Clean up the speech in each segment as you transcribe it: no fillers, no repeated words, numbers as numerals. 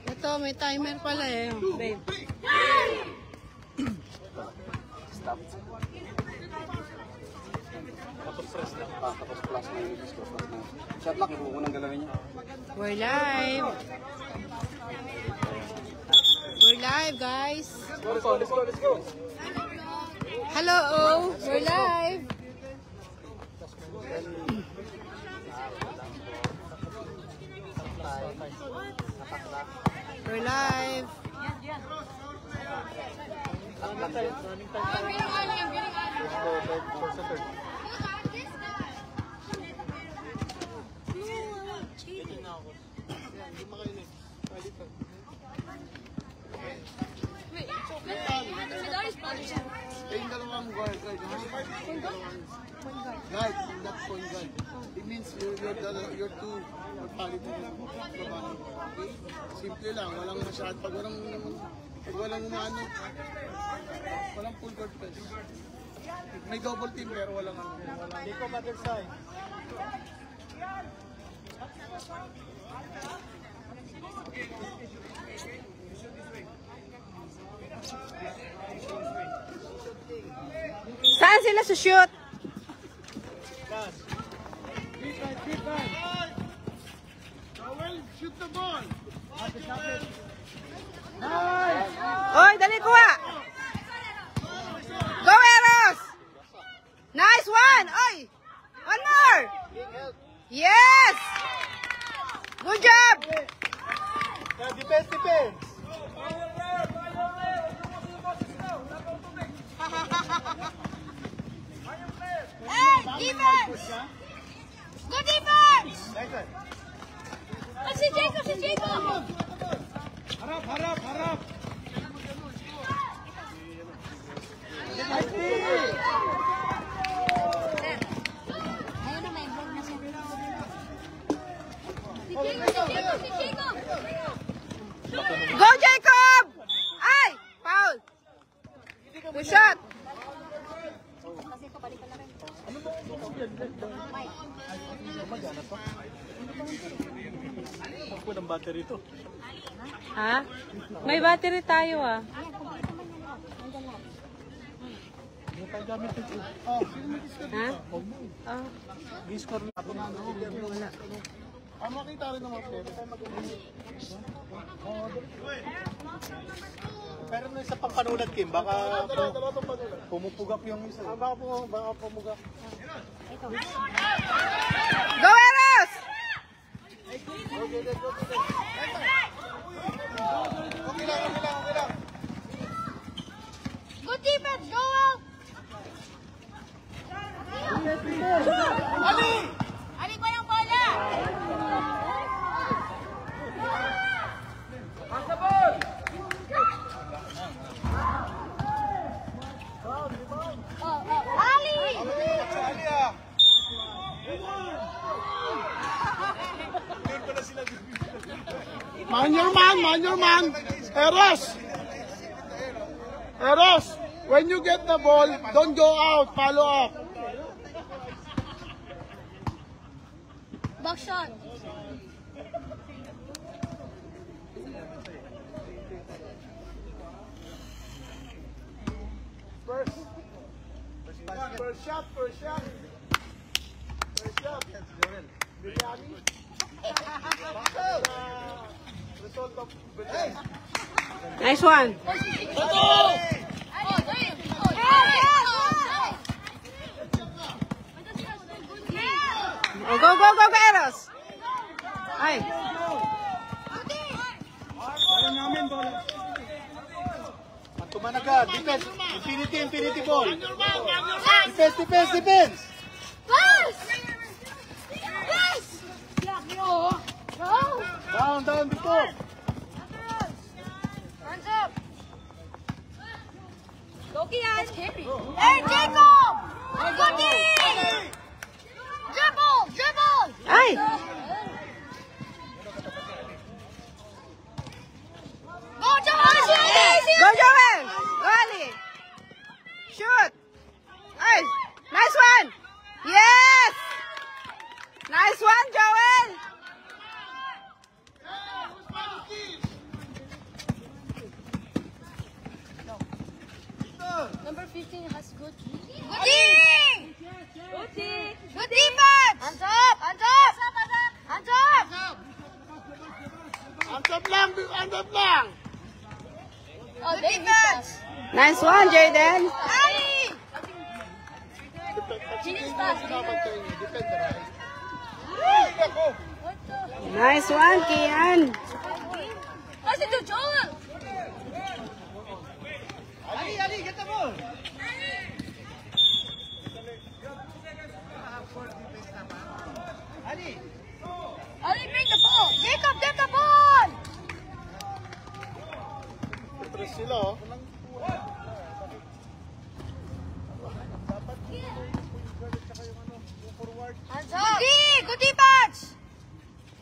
Ito, may timer pala eh. Babe. Stop. Tapos press lang. Tapos plus na yung discuss. Shot lock, yung unang galawin niya. We're live. We're live, guys. Let's go, let's go, let's go. Hello, we're live. We're live. Yung dalawang guard, guard, not point guard. It means you're two valid na trabaho. Okay? Simple lang, walang masyad. Pag walang umano, walang full court press. May double team pero walang ano. Hindi ko battle side. Saan sila shoot? Shoot the ball! Oy, dali kuha! Go, Eros! Nice one! Oy! One more! Yes! Good job! Defense, defense! Hey, defense! Good defense! Oh, si Jacob, si Jacob! Harap, harap, harap! Ayun na, may ball na siya. Si Jacob, si Jacob! Go, Jacob! Ay! Foul! Good shot! Kasi pabalik ka na rin. Ako ng battery to. Ha? May battery tayo ah. Hindi tayo gamit ito. Oh, sino may discard? Ha? Ah. Discard na ako. Wala. Makita rin naman po. Pero na isa pang panulat, Kim. Baka pumupugak yung isa. Baka pumugak. Go, Eros! Okay lang. Good defense, go out! Ali! Ali ko yung bola! Ali! Ali ah! Man your man! Eros! When you get the ball, don't go out, follow up. Back shot. First shot. Biryani. Result of Nice one. Oh, go, Eros! Ay. bola namin, bola. Tuman agad, defense, infinity ball. Defense. Pass! Pass! Down dito. Hands up! Loki yan! Hey, Jacob! Loki! Dribble! Ay! Go, Joel! Go, Joel! Go, Ali! Shoot! Ay! Nice one! Yes! Nice one, Joel! Nice one, Jaden. Ali! Depende na. Nice one, Kian. Kasi to Joel! Ali, get the ball. Ali, bring the ball! Jacob, get the ball! Tres sila, oh. Hands up! Good defense!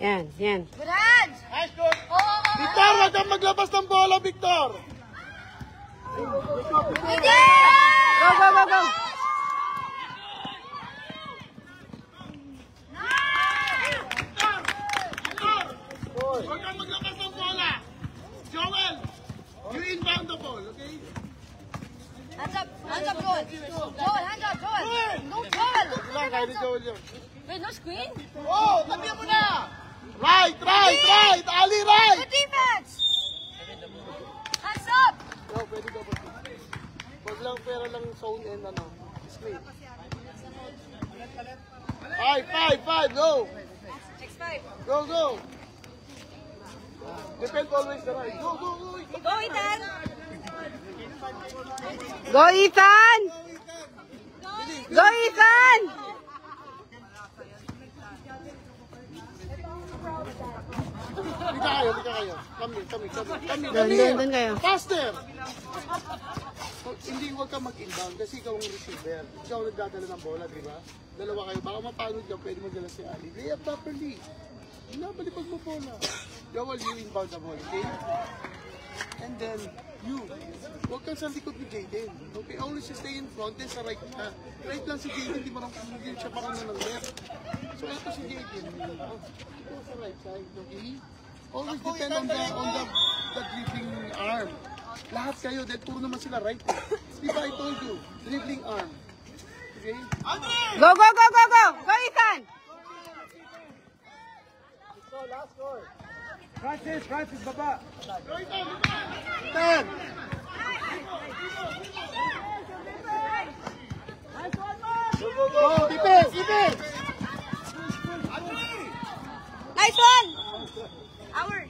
Yan, yan. Good hands! Nice, good. Oh! Victor, wag kang maglabas ng bola, Victor. Good Go, go, go, go. Wag kang maglabas ng bola. Joel, you inbound the ball, okay? Hands up, Joel! Joel, hands up, Joel! No, Joel! Lang, kaya ni Joel yun. Wait, no screen? Oh, tabihan mo na. Right. Ali, right. Good defense! Hands up! No, pwede ka. Wag lang, pera lang zone and ano, screen. 5, go. X5. Go. Defend always the right. Go. Go, Ethan! Go, Ethan. Go, Ethan. Hindi ka kayo. Kami. Doon kayo. Faster! Hindi, huwag ka mag-inbound kasi ikaw ang receiver. Ikaw ang nagdadala ng bola, di ba? Dalawa kayo. Baka mapanood ka, pwede magdala si Ali. Lay up properly. Nabalipag mo bola. Gawal, you inbound the ball, okay? And then, you. Huwag kang sa likod ni Jaden. Okay, always stay in front, then sa right ka. Right lang si Jaden, di siya marunong ng left. So, ito si Jaden. Ito sa right side, okay? Always depend on the dribbling arm. Lahat kayo, dahil puro naman sila right. Di ba I told you, dribbling arm. Okay? Go, go, go, go, go. Go, Ethan. Last score. Francis, baba. Ten. Go, defense. Nice one! Our.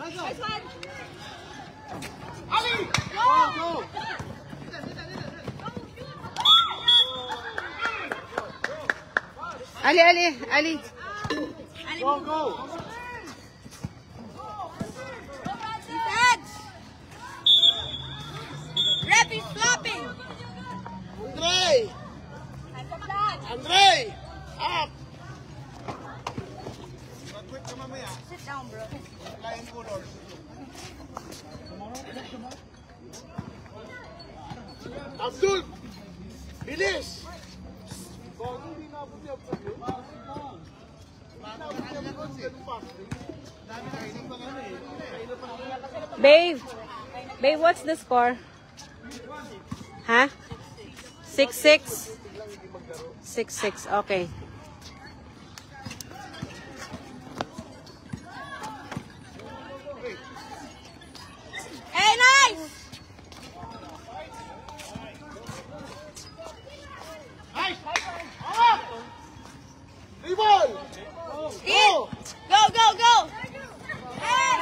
Nice one! Ali! Go! Ali. Go! Defense! Ref is flopping! Andre! Up! Sit down, bro. Abdul! Bilis! Babe, what's the score? Huh? 6-6? 6-6, okay. Hey, nice! Ribol! Go! Go! Hey!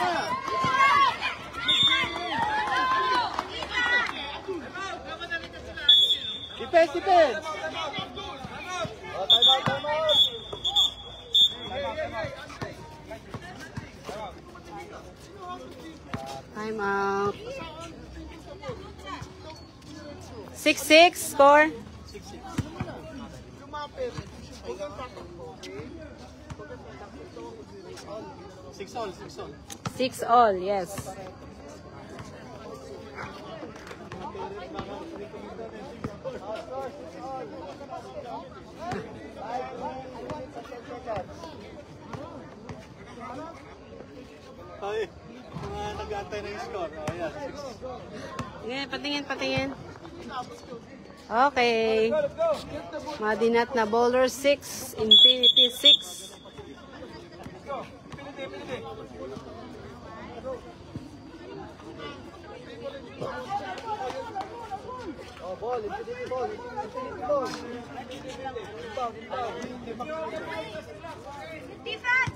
Defense! Time out. 6-6 score. Six all. 6-all, yes. Ay, mga nag-aantay na yung score. Ayan, 6. Patingin. Okay. Madinat na bowler 6, Infinity 6. Defense!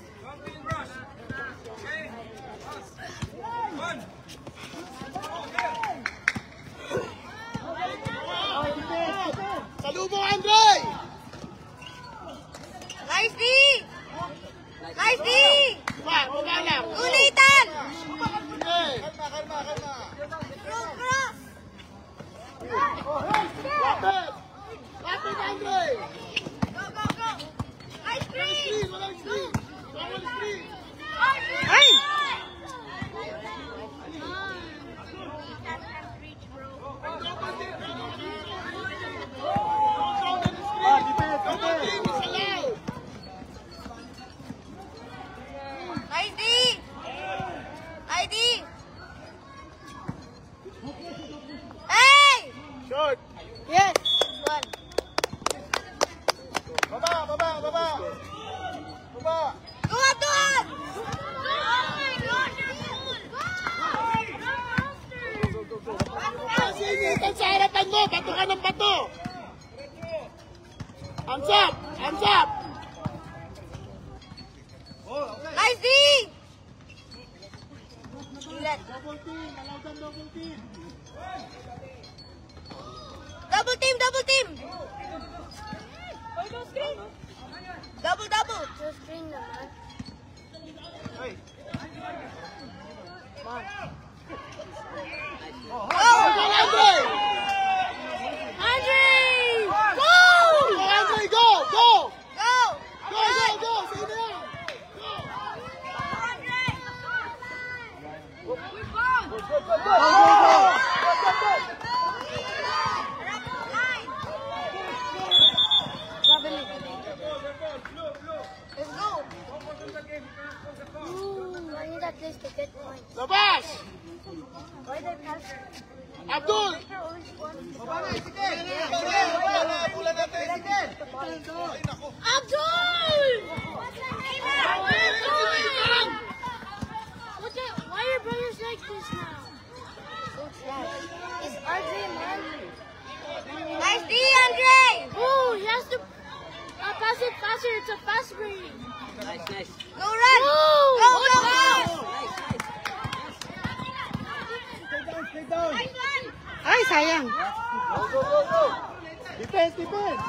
Salubong, Andre! Nice D! Nice D! Baba lang. Ulitan! Okay. Cross! Lapit! Lapit, Andre! Go, go, go! Nice screen! Screen, walang screen! Walang screen! Ay! Double team is allowed! Nice D! Nice D! Hey! Short! Yes! One. Baba, baba, baba! Baba! Tuwan, tuwan! Sinitan sa harapan mo! Bato ka ng bato! Hands up! Hands up! Nice D! Ulit. Double team! Allow them double team! Double team, double team! Double, double! Screen naman. Hey! Go! Go, Andre! Andre! Go! Go, Andre! Go! Go! Go! Go, go, go! Sige na yan! Let's go! I need at least to get points. Labas! Why they pass? Abdul! Abdul! Why are your brothers like this now? Is RJ man? Nice D, Andre! Oh, he has to pass it faster. It's a fast break. Nice, nice. Go run! Go, go, go! Nice one! Ay, sayang. Go, go, go, go! Defense, defense!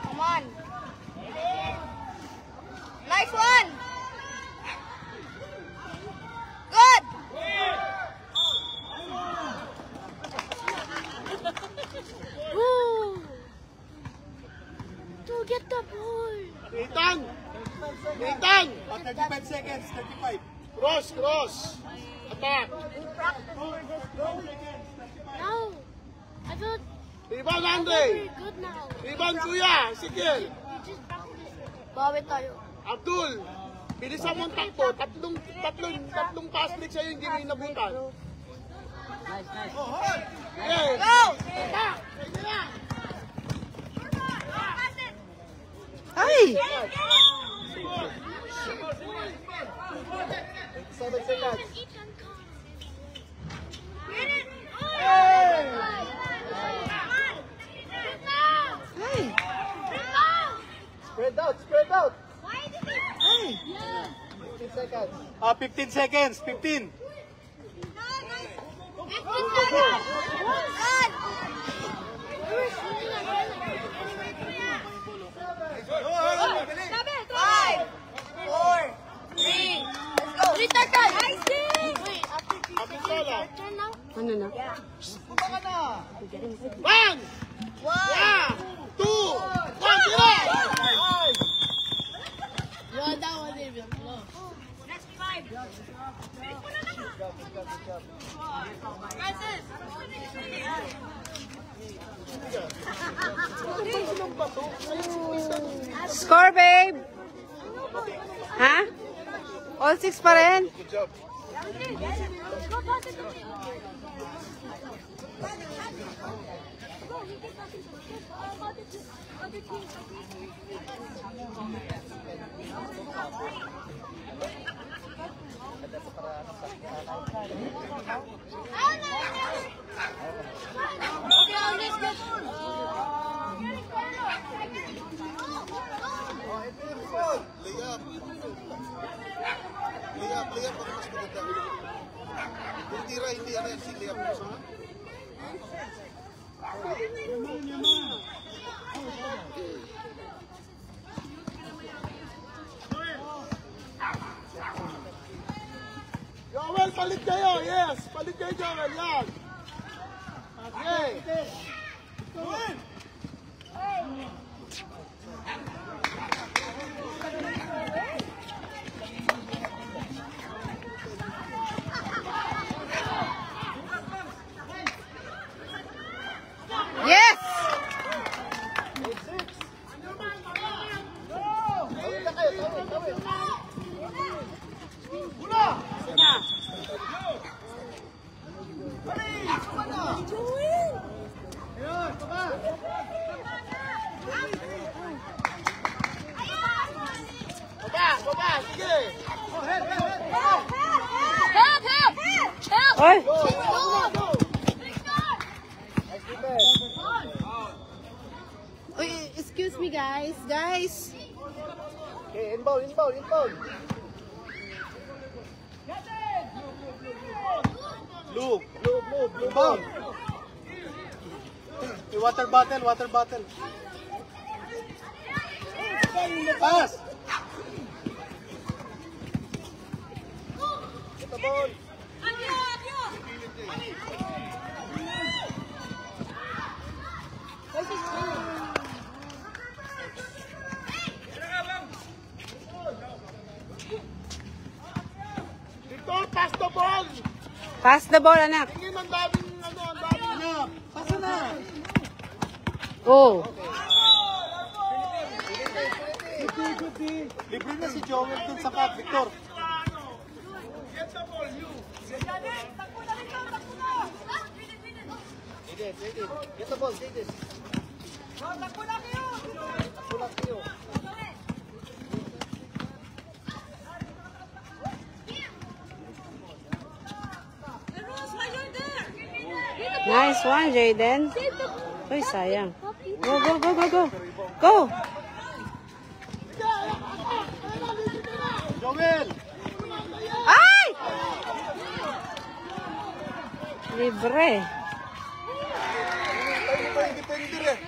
Come on. Nice one. Good. Woo. To get the ball. Nathan! Nathan! 35 seconds, 35. Cross, cross! Attack! No. I feel Rebound, very Andre! good now. Rebound, Kuya! Sikil! Bawi tayo. Abdul! Bilisan mong takbo. Tatlong pass break sa'yo hindi mo inabutan. Nice, nice. Okay! Go. Attack! Sige na! Ay! 7 seconds. Ay! Spread out, spread out! Ay! 15 seconds. 15 seconds, 15. Five, four, three, let's go. Return time. Nice game. Wait, after Apisola. turn now. Ano na? One! One. 2! 1! Direct! Well, that was even close. Next five. Francis. Score, babe! Ha? All 6 pa rin? Good job. Go pass it to me. Layup ako mas maganda. Kung tira, hindi ano yung layup mo sa Joel, palit kayo! Yes! Palit kayo, Joel! Yan! Okay! Joel! Yes! Oy! Uy, excuse me guys. Guys. Okay, inbound. Look, inbound. Okay, water bottle. Pass! Get the ball. Victor, pass the ball! Pass the ball, anak. Tingin ang daming na. Pasa na. Oh. Libre na si Joel dun sa cut, Victor. Get the ball, take this. Nice one, Jaden. Uy, sayang. Go. Go! Joel! Ay! Libre. Tayo pa yung defender eh.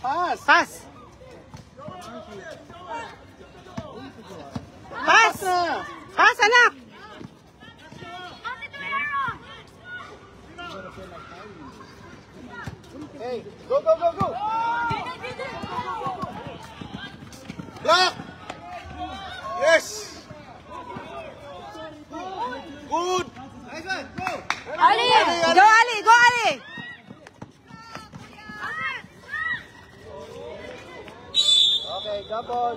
Pass! Pass! Pass! Pass, anak! Hey, go! Block! Yes! Good! Nice one, go! Ali! Go, Ali! Okay, double.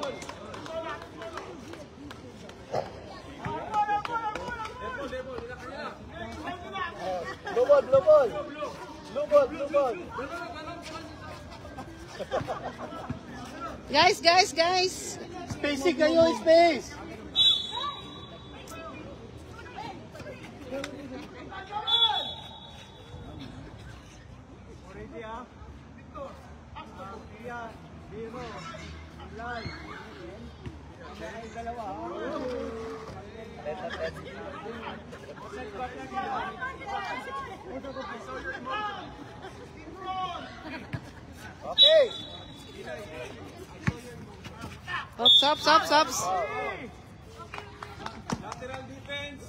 Blue ball. Guys. Spacing kayo, space. Okay. Stops. Lateral defense.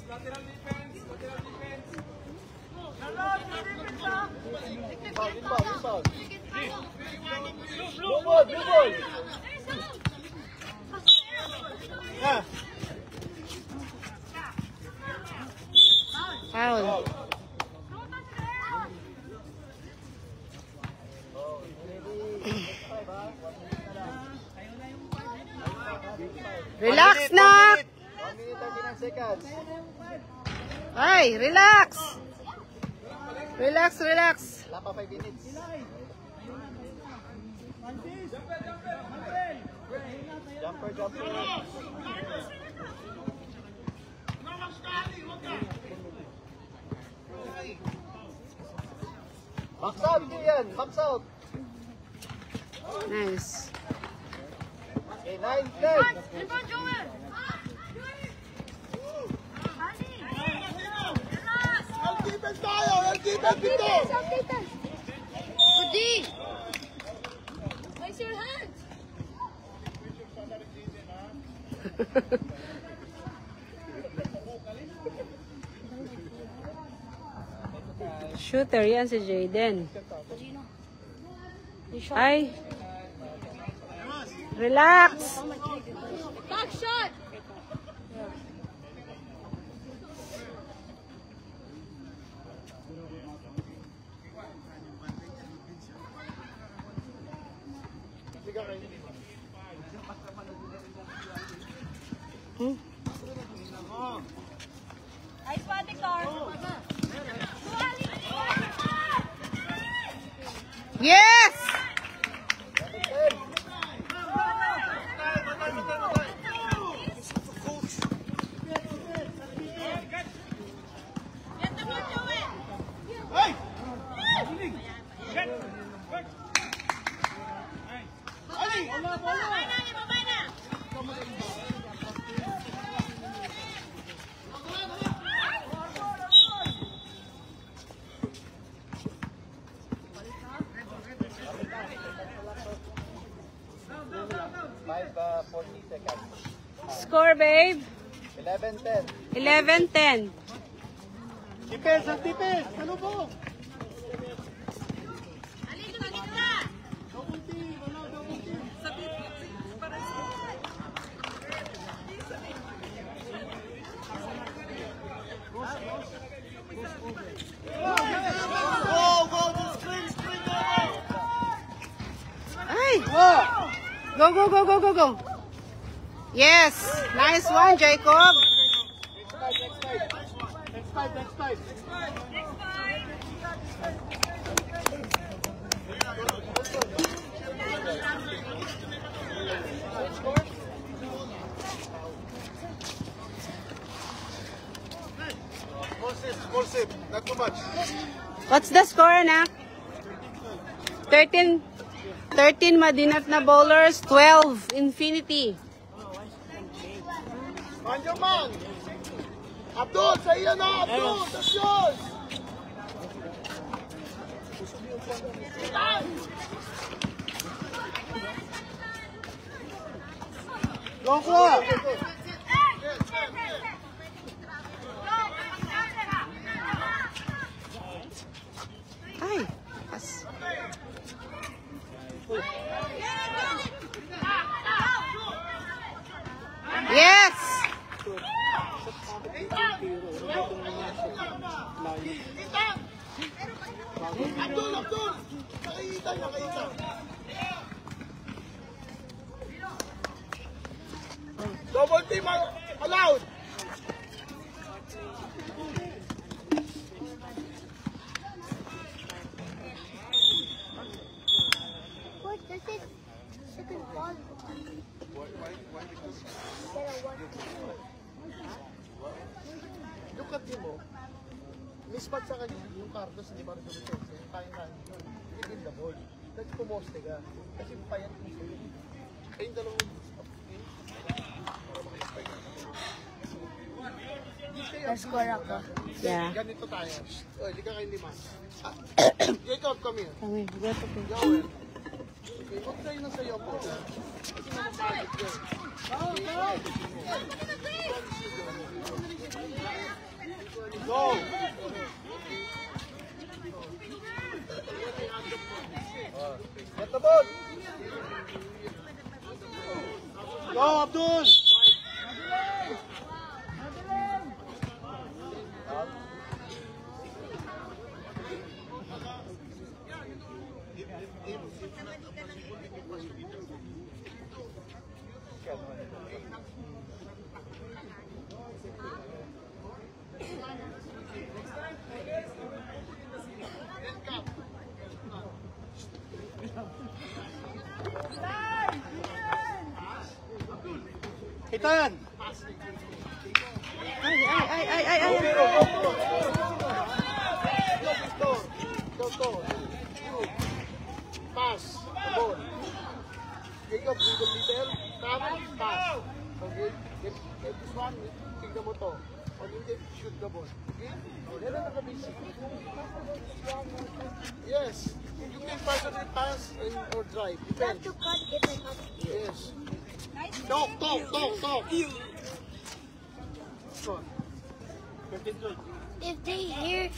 Inbound. Blue ball. Yeah. Foul. seconds. Ay, relax. Relax, relax. Wala pa 5 minutes. Jumper, jumper. Box out, Gian. Box out. Nice. Okay, 9, 10. Defense tayo! Defense dito! Goody! Raise your hands! Shooter yan si Jaden. Ay. Relax. Back shot! Ice body car. Yes! Five, 40 seconds. Score, babe. 11-10. 11-10. Defense! Ang defense! Ano po? Ay! Go, go, go, go, go, go. Yes! Nice one, Jacob. Next five. Small sip, not too much. What's the score, anak? 13 Madinat na bowlers, 12 Infinity. Man your man! Abdul, sa iyo na! Abdul, that's yours! Go, go! Ay! Pas. Yes! Abdul! Nakaita. Double team allowed! What does it? Second ball. Look at him, oh. Mispat sa kanya, yung Carlos, hindi ba rin dito? Yung kain-kain, hindi the ball. Kasi pumoste ka. Kasi payat mo sa'yo. Ayun dalawang Na-score ako. Yeah. ganito tayo. Oh, hindi ka kayo lima. Jacob, come here. Kami, go to bed. Joel. Okay, huwag kayo na sa'yo po. Kasi mapapagod yun. Go! Get the ball. Go, Abdul! Nathan! Ay. Go. Pass. The ball. Jacob, dribble middle. Come, pass. Okay? Get this one. Tignan mo to. O hindi, shoot the ball. Okay? Yan ang nakabisi. Yes. You can personally pass or drive. Depends. Yes. Talk. If they hear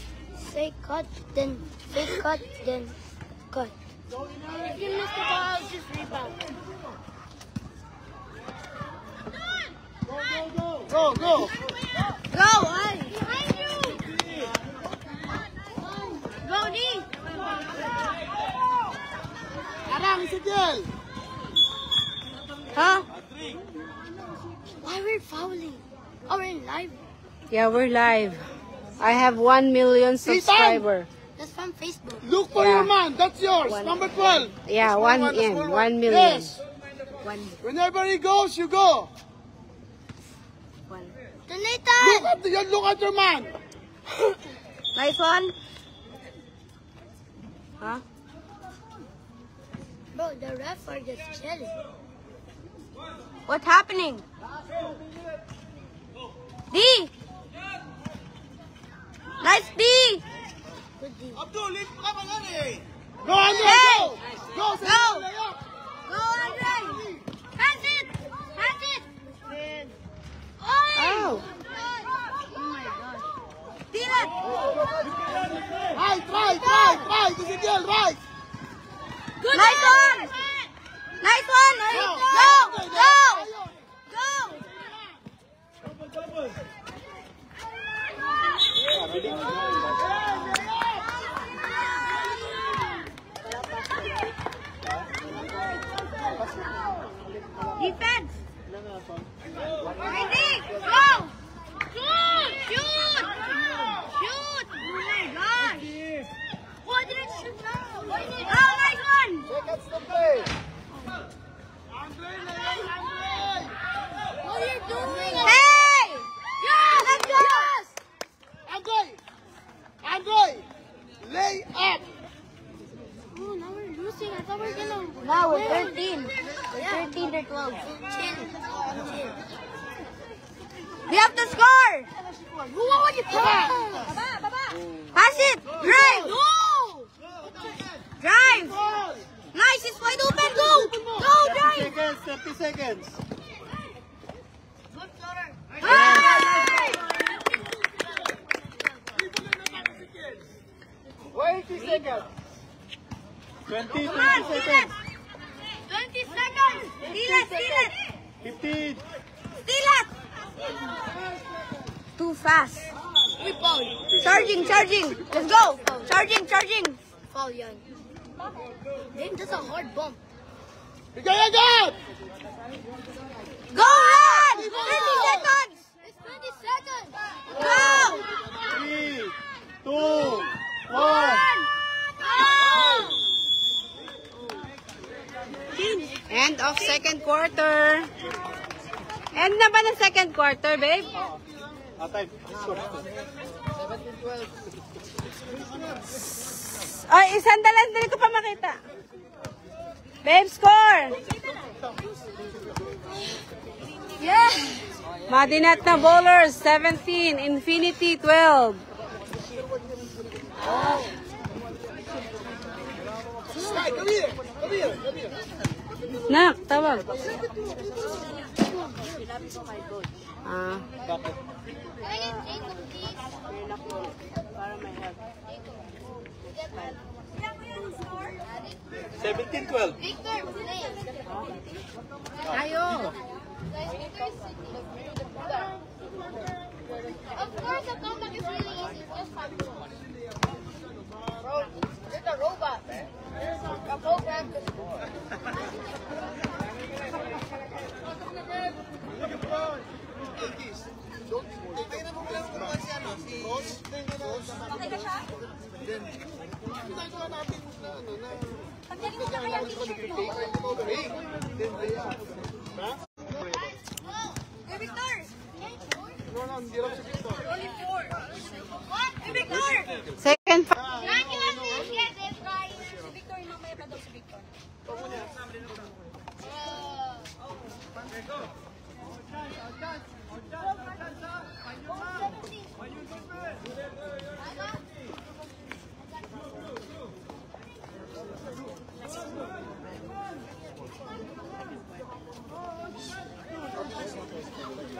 say cut, then they cut, then cut. If you miss the ball, just rebound. Go. Go, I. Behind you. Go, D. Arang, Ezekiel. Huh? Why we're fouling? Oh, we're in live. Yeah, we're live. I have 1 million subscriber. That's from Facebook. Look for Yeah. your man. That's yours. Number 12. Yeah, That's 1 one, that's in, one. 1 million. Yes. Whenever he goes, you go. The Nathan. Look at your man. Nice one. Huh? Bro, the ref are just chilling. What's happening? D. Nice D. Good D. Go, Andre. Hey. Go. Go. Layup. Go, Andre. Pass it. Oh. Oh my gosh. Steal it. Right. Ezekiel, right. Nice one. Nice one. Go. Defense. Ready? Go. Shoot. Oh my gosh. Why didn't shoot now? Oh, nice one. Seconds to play. What are you doing? Hey. Yeah, let's go. Andre, lay up. Oh, now we're losing. I thought we were gonna. Now we're 13. We're 13 to 12. Chill. We have to score. Who would you pass? Pass it. Drive. No! Drive. Nice. It's wide open. Go, drive. 30 seconds. Hey. 20 seconds. 20 Come on, seconds. 20 seconds! Steal it. 15. Steal it. Too fast. We foul. Charging. Let's go. Charging. Foul yan. Then that's a hard bump. Bigay agad! Go run. 30 seconds. It's 20 seconds! Go. 3, 2, 1. End of second quarter. End na ba ng second quarter, babe? Time. Ay, isang dalan. Dali ko pa makita. Babe, score! Yeah! Madinat na bowlers, 17. Infinity, 12. Sky, come here. Nak, tawag. Ah. Bakit? Can I get Jacob, please? Para may help. 17-12. Victor, play. Ayo. Of course, the comeback is really easy. Just 5 points. Bro, you're the robot. A program to score. No, hindi lang si Victor. Second foul.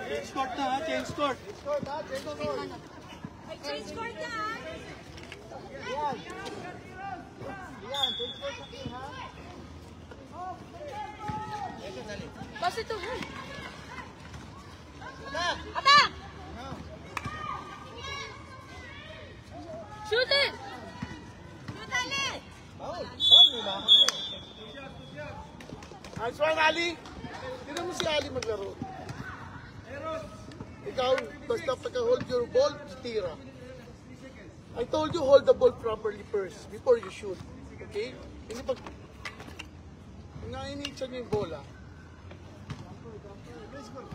Change court na ha, change court. Pass it to her. Attack! Shoot it! Shoot Ali! Nice one, Ali. Tignan mo si Ali maglaro. Ikaw, basta pagka-hold your ball, tira. I told you, hold the ball properly first before you shoot. Okay? Hindi pag... Nainitsan niyo yung bola.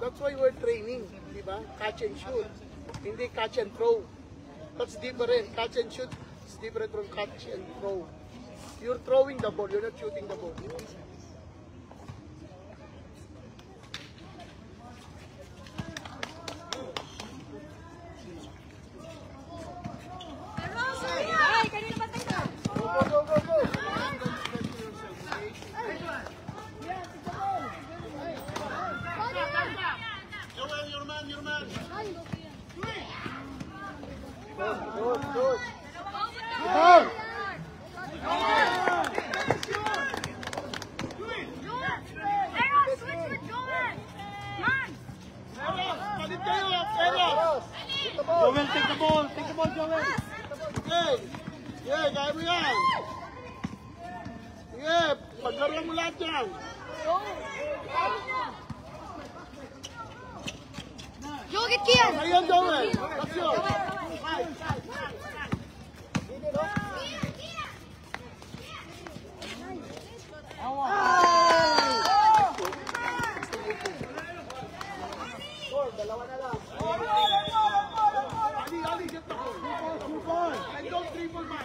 That's why we're training, di ba? Catch and shoot. Hindi catch and throw. That's different. Catch and shoot is different from catch and throw. You're throwing the ball, you're not shooting the ball. Joel, take the ball, Joel. Okay. Yeah, kaya mo yan. Sige, paglaro mo lahat yan. Joel, get Kian! Ayan, Joel. That's yun. Ali, get the ball. Move on. And don't dribble man.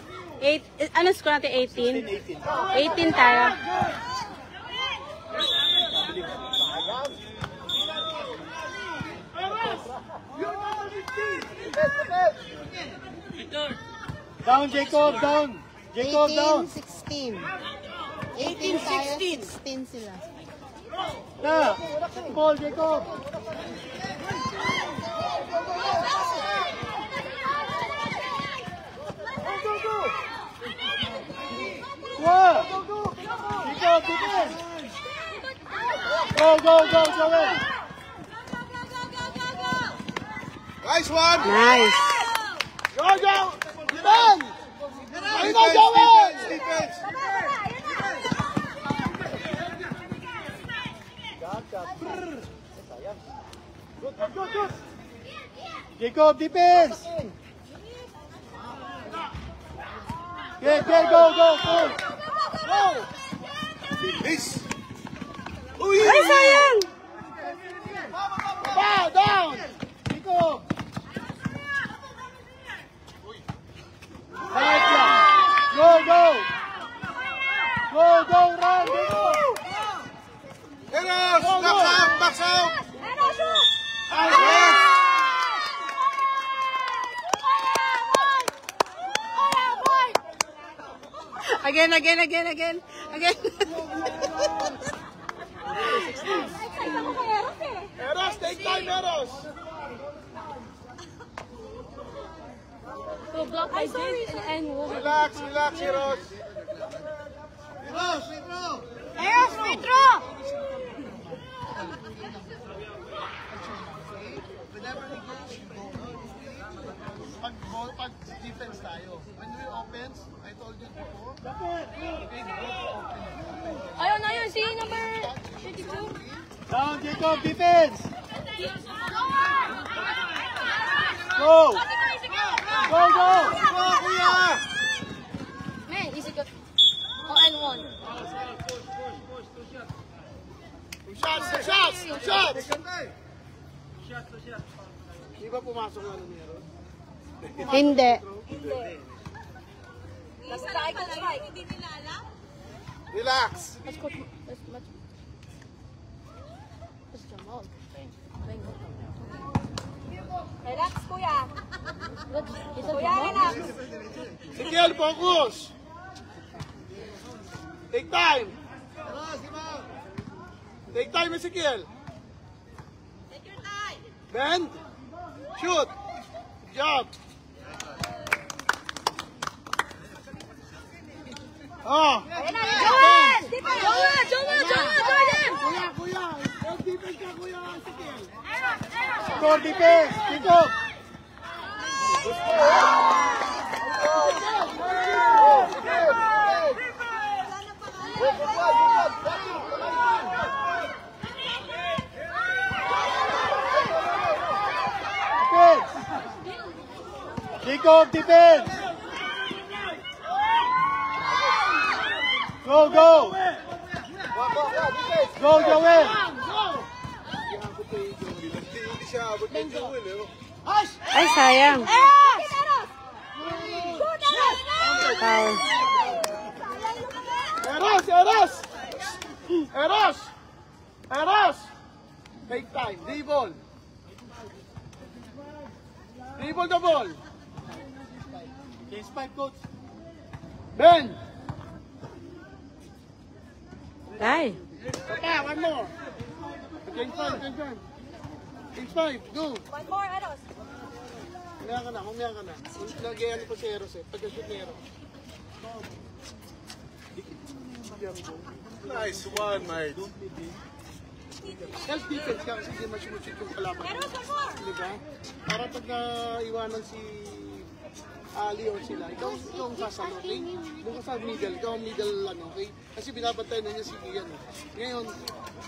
Ano score natin? 18? 18 tayo. You're number 15. Down, Jacob, down. Jacob, down. 16. 18 tayo, 16 sila. Na, ball, Jacob. What? Jacob, defense. Go, Joel. Nice one. Nice. Go, Joel. Defense. Ayun na, Joel. Defense. Good. Jacob, defense. Get, go. Finish. Ay, sayang! Down. Jacob. Right lang. Go. Run, Jacob. Eros, box out. Again. Eros, take time, Eros. So block by this and move. Relax, Eros. Eros, free throw! Pag defense tayo. When we offense, I told you before, okay, Ayun, see number 52. Down, Jacob, defense. Go. Man, easy go. Oh, and one. Two shots. Di ba pumasok na ng meron? Hindi. Relax. Relax, kuya. Kuya, relax. Ezekiel, focus. Take time. Take time, Ezekiel. Take your time. Bend. Shoot. Good job. Oh. Joel! Jordan! Kuya. Help defense ka, kuya. Ezekiel. Score defense. Kick off. Kick off defense. Go. Go, Joel. Ay, sayang. Foul. Eros. Take time. Dribble. Dribble the ball. Case 5, coach. Ben. Ay. Papa, one more. Case 5. Case 5, go. One more, Eros. Humiya ka na. Nagyayan ko si Eros eh. Pagka-shoot ni Eros. Nice one, mate. Self defense ka kasi hindi masinusik yung kalaban. Diba? Para pag naiwanan si Ali or sila, ikaw ang sasama, okay? Doon ka sa middle, ikaw ang middle lang, okay? Kasi binabantay na niya si Kian. Ngayon,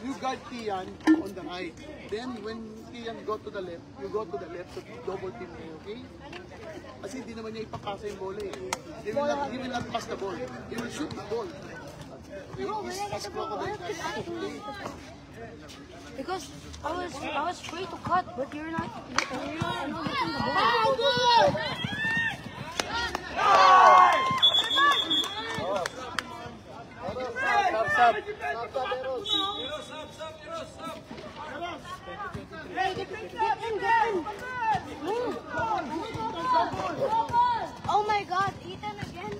you guard Kian on the right. Then, when Kian go to the left, you go to the left, so double team niya, okay? Kasi hindi naman niya ipapasa yung bola eh. He will not pass the ball. He will shoot the ball. Okay? He's crocodile. Because I was free to cut, but you're not getting the ball. Oh my God, Ethan again.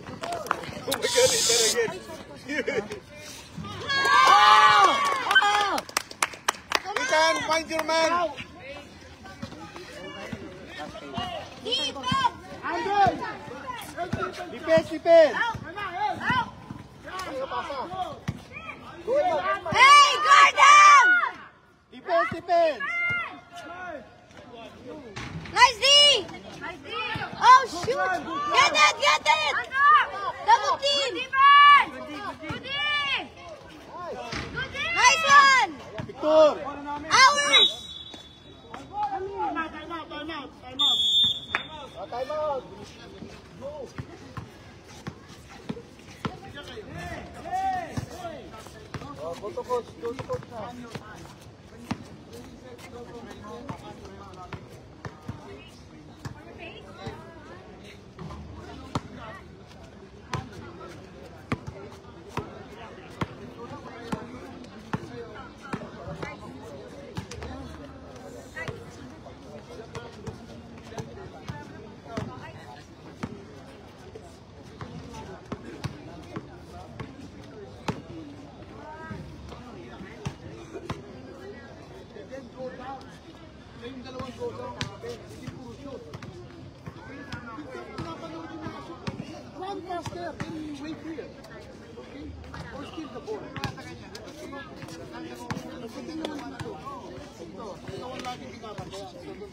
Ethan, find your man. Defense. Hey, guard them! Defense. Nice D! Oh shoot! Get it! Double team! Nice one! Victor. Ours! Time out. Go to coach na. Yung dalawang go down, hindi puro shoot. One pass there, then wait here. Okay? Or steal the ball. Pagdating naman dito. Ito ang lagi pinapagawa.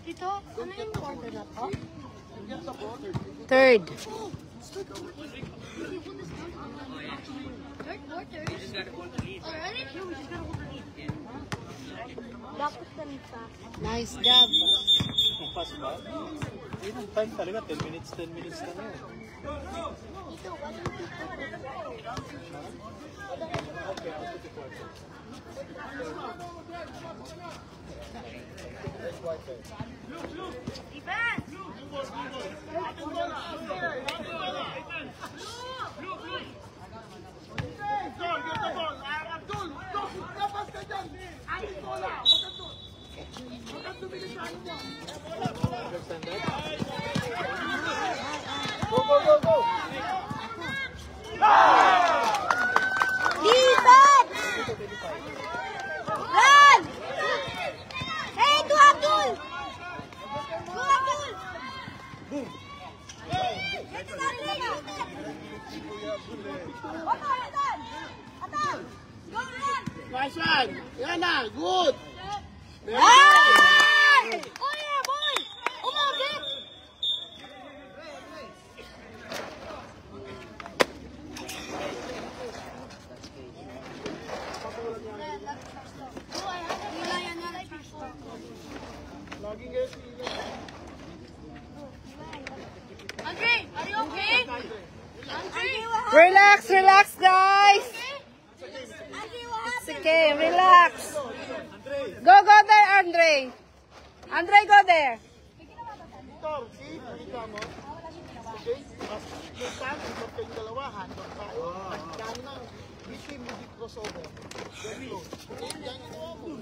Ito, ano yung order na to? Get the ball. Third. Third quarter. Already? No, we just gotta hold the lead. Dapat ganun pa. Nice job. Yun ang time talaga, 10 minutes na yun. Go, go, go, go! Defense! Run! Hey, to Abdul! Go, Abdul! Nice one! Yan na! Good! Hey! Oh yeah, boy! Umabit! Andre, are you okay? Andre, Relax, relax, guys. Andre, what It's okay, relax. Go there, Andre. Andre, go there. Victor, see? Nakita mo? Okay? Yung time, ikot kayong dalawa, handle tayo. Dami na. Between mo di crossover. Very low. Okay, yan yung gawa mo.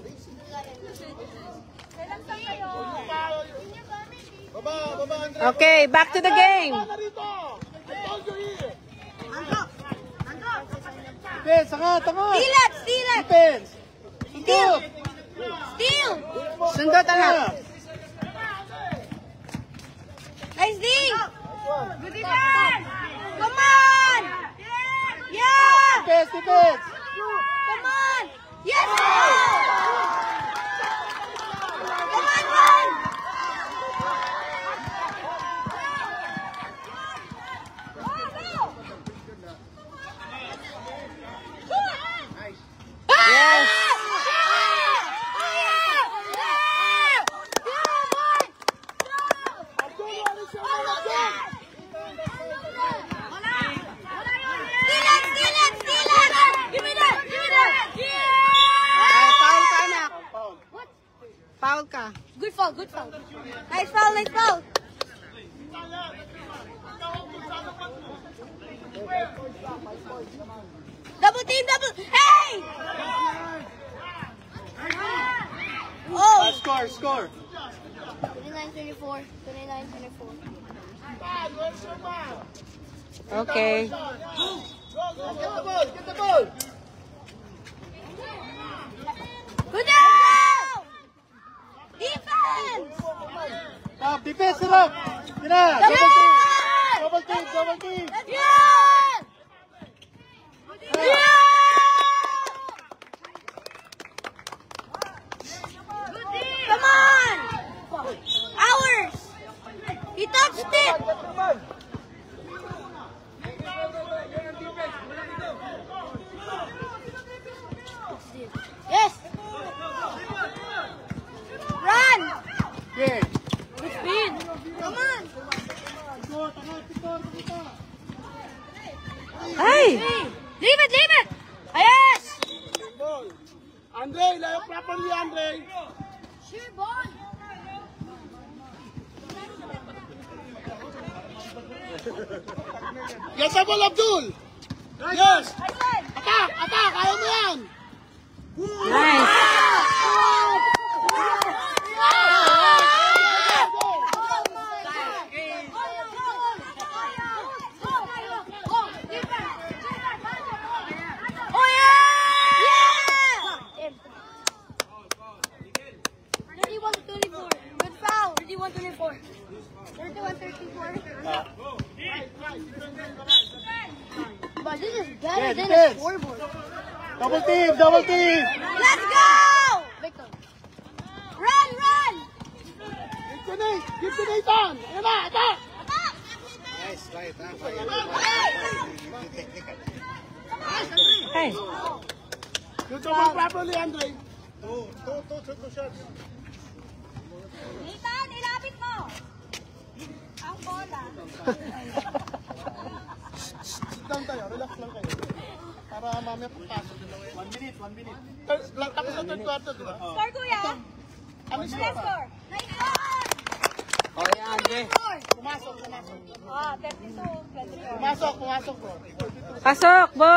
Baba, baba, Andre. Okay, back to the game. Baba na rito. I told you here. Defense, angat! Steal it! Steal it! Defense! Steal! Steal! Sundot, anak. Nice D! Good defense! Come on! Yeah! Defense, defense! Come on! Yes! Come on, run! Yes. Ay, foul ka, anak. Foul ka. Good foul, good foul. Nice foul, nice foul. Double team, double. Hey! Oh! Score, score! 29-24. 29-24. Okay. Get the ball, get the ball. Good down! Defense! Up, defense, up! Yun na! Double team! Double team, double team! Yeah! Yeah! Come on! Ours! He touched it! Yes! Run! Okay. Good speed! Come on! Ay! Leave it! Leave it! Yes! Ball. Andre, layo properly, Andre. Sure, ball! Yes, the ball, Abdul. Yes. Attack, attack. Kaya mo yan. Nice. Oh yeah! 31-24. Good foul. 31-24. 31-34. But this is better than a defense. scoreboard. Double team, double team! Let's go! Victor. Run, run! Give to Nathan. Ayan na, attack. Hey. Shoot the ball properly, Andre. Nathan, ilapit mo! 1 minute. Tapos sa third quarter, di ba? Score, kuya. Ano score? Score. Oh, yeah, Andre. Pumasok. Ah, 32, 24. Pumasok bro. Pasok, Bo.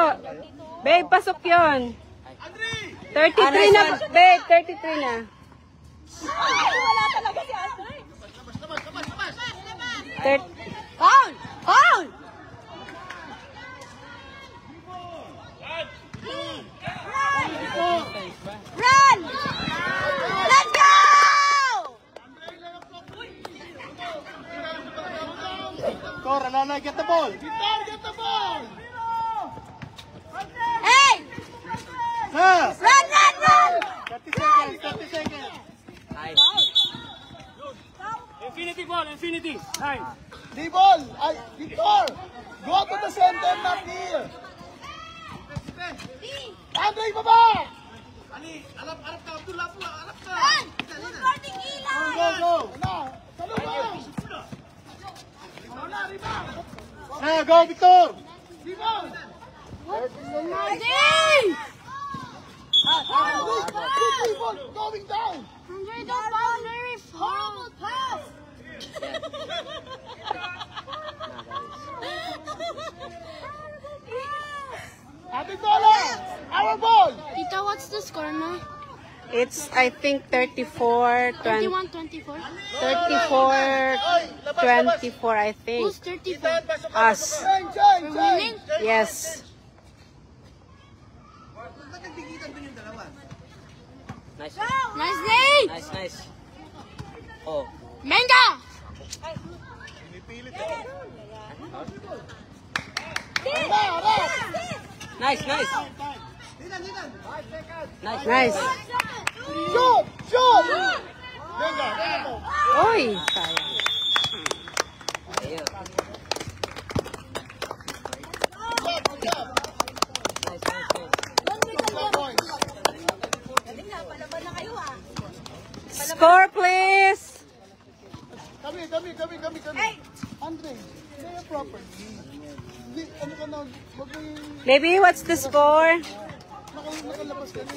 Babe, pasok yun. 33 na, babe. 33 na. Wala talaga si Andre. Foul! Foul! Run! Let's go! Tor, Alana, get the ball. Get the ball! Hey! Pass. Run! 30 seconds, 30 seconds. The ball! Victor! Go to the center, not here! Andre, baba! Run! Recording Eli! Go. Now, go, Victor. Going down! Andre, don't fall. Very horrible pass. Ate Tola! Our ball! Tita, what's the score, ma? It's, I think, 34, 20, 24. 34, 24, I think. Who's 34? Us. Change! Yes. Nice. Nice name! Nice. Oh. Manga! Nice. Nice. Shoot! Oy, sayang. Ayun. Score, please. Kami. Andre, play it properly. Hindi, ano ka na, wag mo yung Baby, what's the score? nakalabas ka na.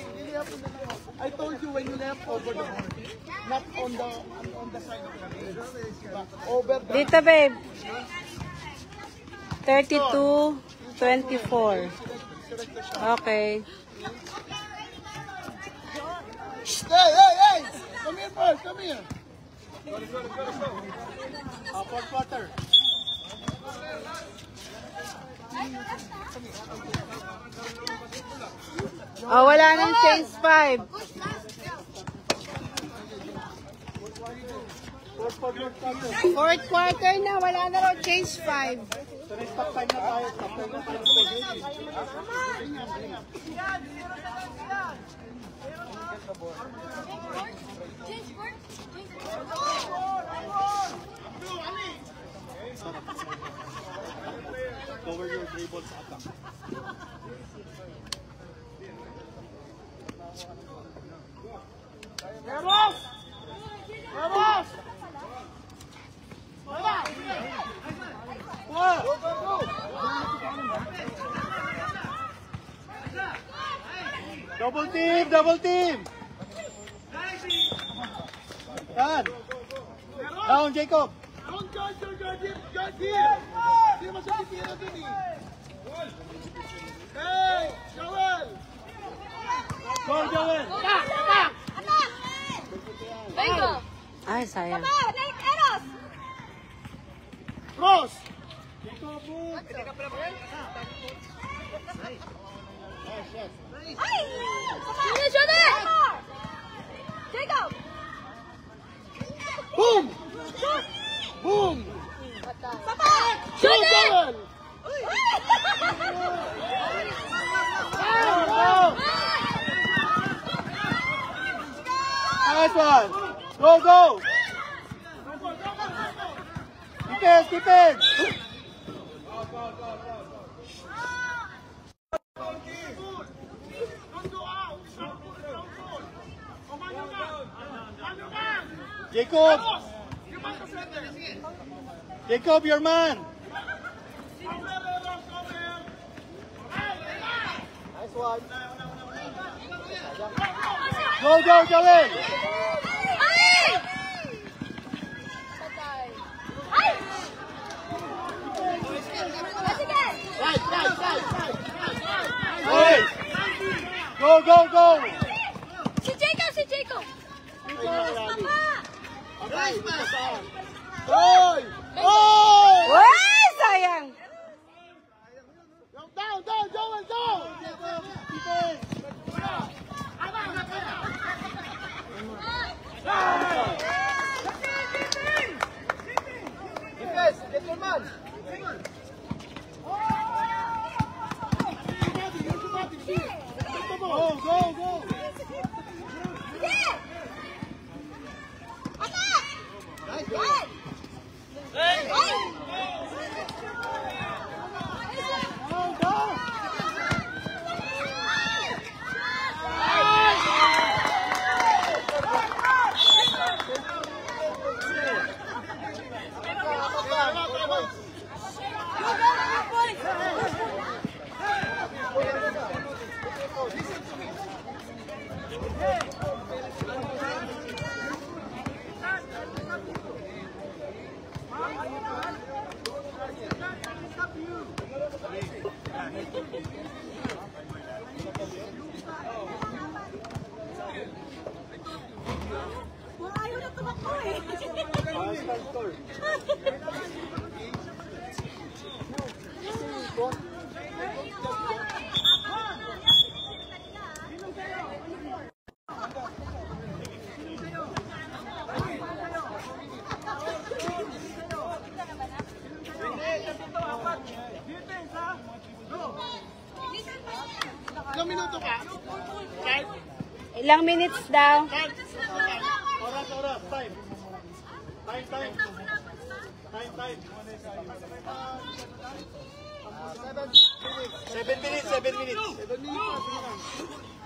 I told you when you left over the board, not on the side of the ring. Over the... Dito, babe. 32, 24. Okay. Hey! Come here first, come here. Fourth quarter. Oh, wala nang change 5. Fourth quarter na, wala na raw change 5. So, next stop time na tayo. Stop time na tayo. Cover your dribble sa attack. Double team! Down, Jacob! Guard here! Hindi mo siya titira dun eh. Hey! Joel! Go, Joel! Bingo! Ay, sayang. Eros! Cross! Ay! Shoot it! Jacob! Boom! Boom! Papa! Go, Shoot it! Joel! Nice one! Go! Defense! Jacob, your man! Nice one! Go, Joel! Hey! Go! Si Jacob! Hoy! Oh! Ay, sayang! Down, Joel, down! Defense, get your man! Go! Ayaw na tumakbo eh. Ilang minuto ka? Ilang minutes daw? Oras. Time. 7 minutes. 7 minutes.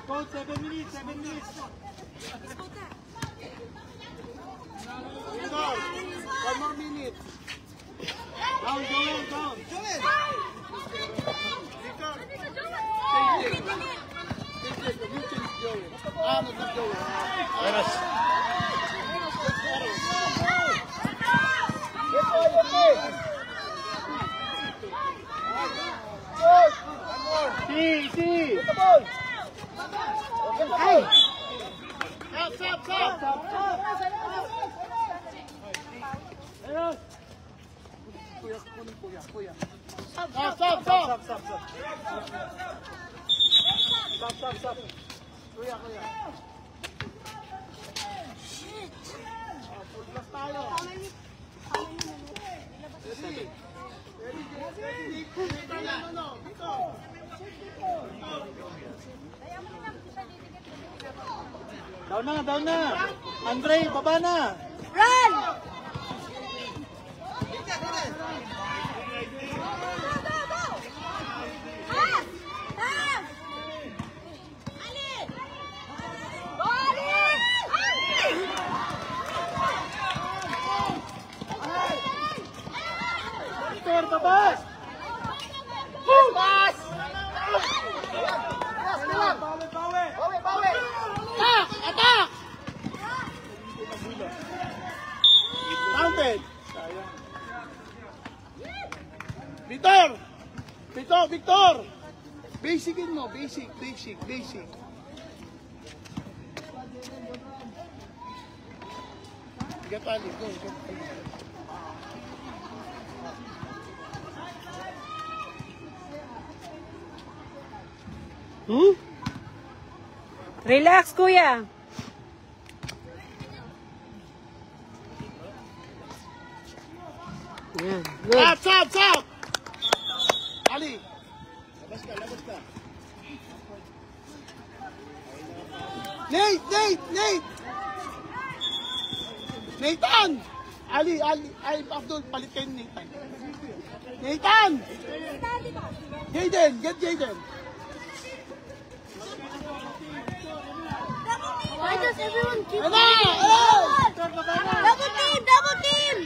Coach, 7 minutes. One more minute. Down. Not Joel. See. Ay! Stop. Kuya. Stop. Kuya. Plus tayo. Down na. Andre, baba na. Run! Victor, baba. Bawi. Attack! Counted. Victor! Basicin mo, basic. Gatali, go. Relax, kuya. Yan, good. Stop! Ali! Labas ka. Nate! Nathan! Ali, Abdul, palit kayo ni Nathan. Nathan! Get Jaden! Why does everyone keep Ano? Double team!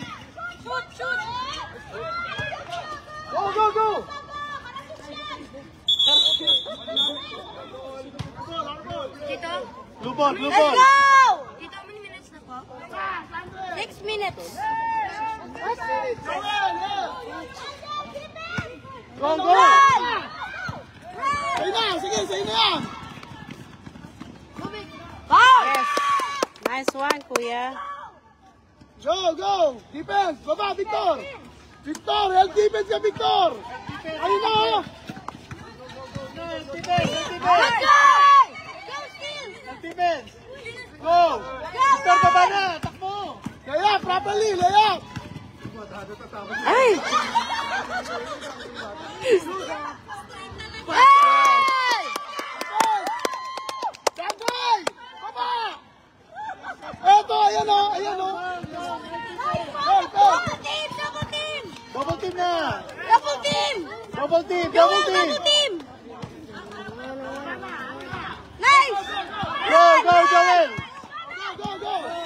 Shoot! Go! ball, blue Let's ball. go! Dito, how many minutes na po? 6 minutes. Go, go! Sa'yo na! Sige, sa'yo na yan! Foul! Yes. Nice one, kuya. Go, go! Defense! Baba, Victor! Victor! Help defense ka, Victor! Ayun na! oh. Let's go! Go, Steve! Defense. Go. Victor, baba na. Takbo. Layup, properly! Layup! Ay! Hey! Sandal! Baba! Eto, ayan o! Ayan o! Hey, go! Double team! Double team! Double team na. Double team! Double team, Joel, double team. double team! Nice! Go, go, Joel. Go, go, go!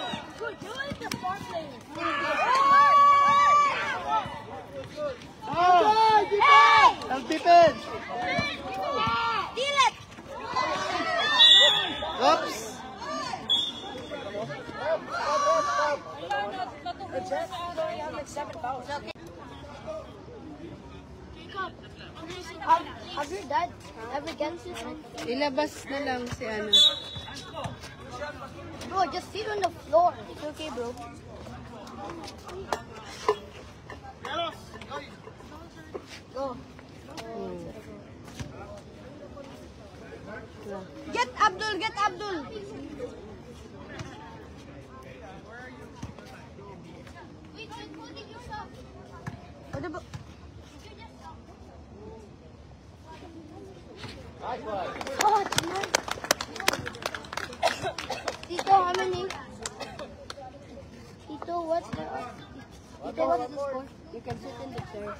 Oh, Defense! help defense. Steal it! Oops. Have your dad ever get this one? Ilabas na lang si ano. Bro, just sit on the floor. It's okay, bro. Go. Get Abdul! Get Abdul! Ano ba? Oh, it's nice. Tito, how many? Tito, what's the score? You can sit in the chair.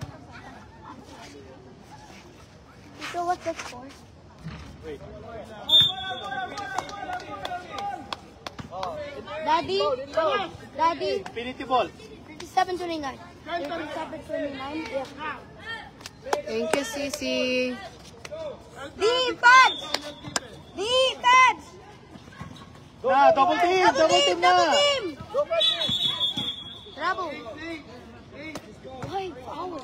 Tito, what's the score? Daddy, Daddy, Infinity ball. 37-29. 37-29, yeah. Thank you, Sisi. Defense! Defense! Na, double team Double team! na. Double team! Bravo. Why? Foul.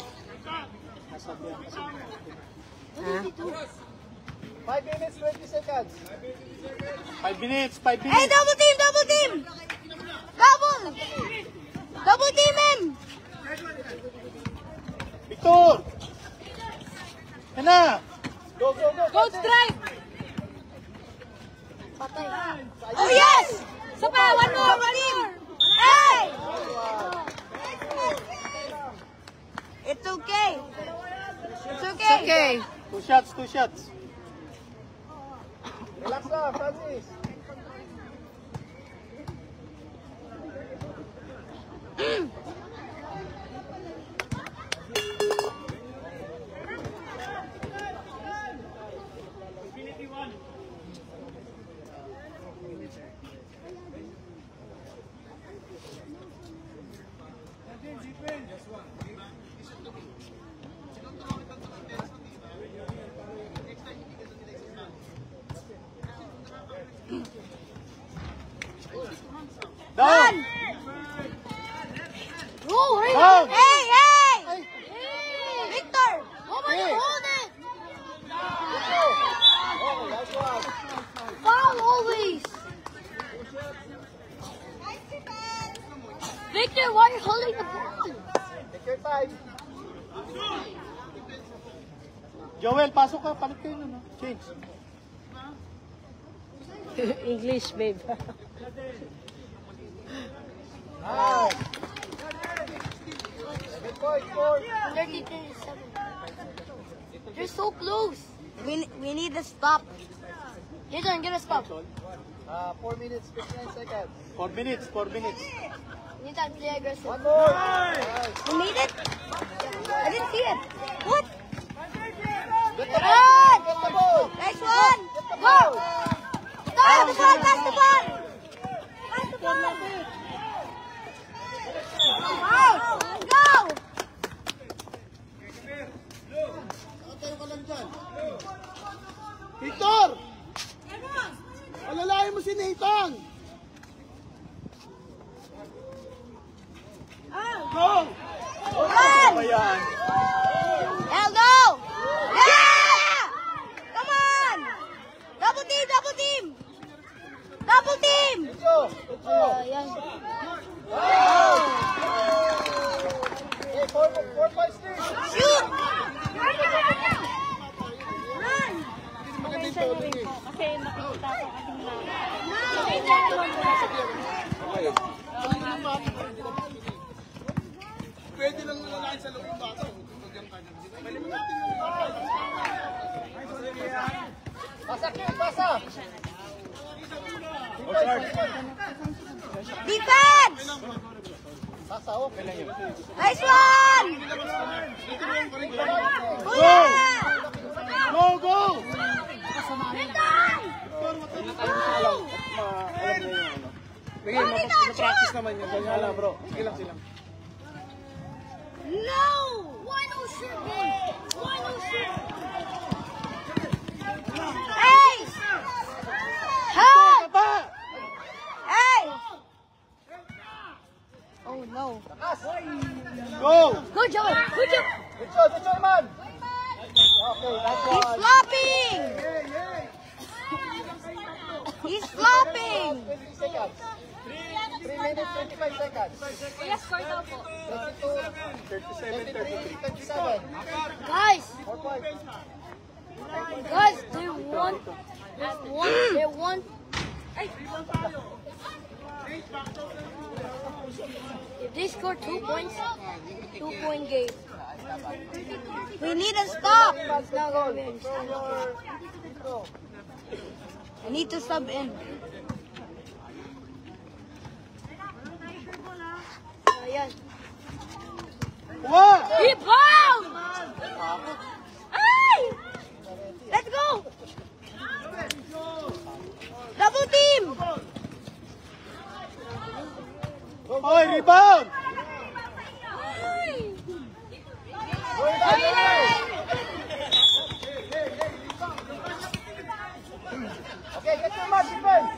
What did he do? 5 minutes, 20 seconds. 5 minutes, 5 Hey, minutes. double team! Double team! Double! Double team him! Victor. Yan na. Go, go, go. Go strike! Patay. Oh yes! Sapa, one more! One more! Hey! It's okay. It's okay. Okay. 2 shots, 2 shots. Relax na, Francis. Down. Oh, hurry Down. Hey, hey! Victor! Nobody Hey. hold it. Foul always. Victor, why are you holding the ball? Take your time. Joel, pasok ka. Palit kayo nun. Change. English, babe. Nice. 30-37. They're so close. We need to stop. You're gonna stop. 4 minutes, 59 seconds. 4 minutes, 4 minutes. You need to play aggressive. One more. You need it? I didn't see it. What? Get the ball. Run! Get the ball. Nice one! Go! Pass the ball! Pass the ball! Pass the ball! Out! Go! Tayo ka lang dyan. Victor! Alalayan mo si Nathan! yan? Eldo! Yeah! Come on! Double team! Double team! Double team! Yan. Hey, 4-5 Shoot! Pwede lang nalalain sa loob yung bata. Huwag yung kanan. Balimin natin yung Defense! Nice one! Kuya! Go, go! practice naman yun. Kaya lang bro. Sige lang sila. No! Why no shoot? Why no shoot? Hey! Help! Hey! Oh no. Go! Good job! Good job! Good job, man! Okay, that's He's flopping! He's flopping! 3 seconds. 3 minutes, 25 seconds. Yes, score daw po. 37, 37. Guys! 4 points. Guys, they won. They won. If they score 2 points, 2-point game. We need a stop. It's not going to be a stop. I need to sub in. Ayan. What? Rebound! Ay! Let's go! Double team! Oy, rebound! Okay, get your mark, defense!